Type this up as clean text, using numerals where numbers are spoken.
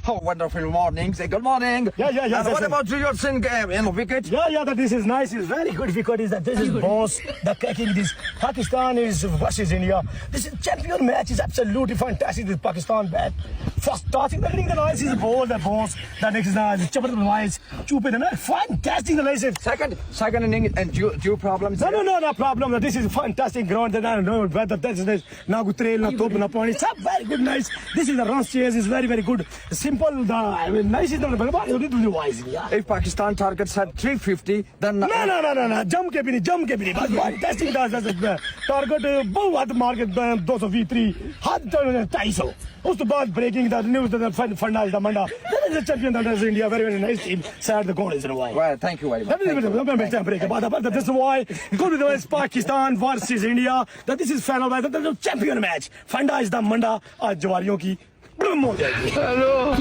Oh, wonderful morning. Say good morning. Yeah. And what about your sin game in wicket? Yeah, that this is nice. It's very good wicket. Is that this is boss. The cracking this Pakistan is versus India. This is champion match is absolutely fantastic. This Pakistan bat. First touching the nice is ball, the boss. The next is nice. Chupe the nice. Fantastic the nice. Second inning and due problems. No problem. This is fantastic ground. I don't know whether that's this. Now good trail, now top, now point. It's very good, nice. This is the run chase is very good. Simple. Nice is not a little wise. Yeah. If Pakistan targets at 350, then No. Jump ke bhi nahi. But fantastic does the target बहुत market 223 हाथ 250 उस तो बाद breaking the news that the final the Manda that is the champion that is India very nice team sad the goal is in a while. Well, thank you very much. This is why go to the Pakistan versus India that this is final match that is champion match Fanda is the Manda आज जवारियों की हो जाएगी. Hello.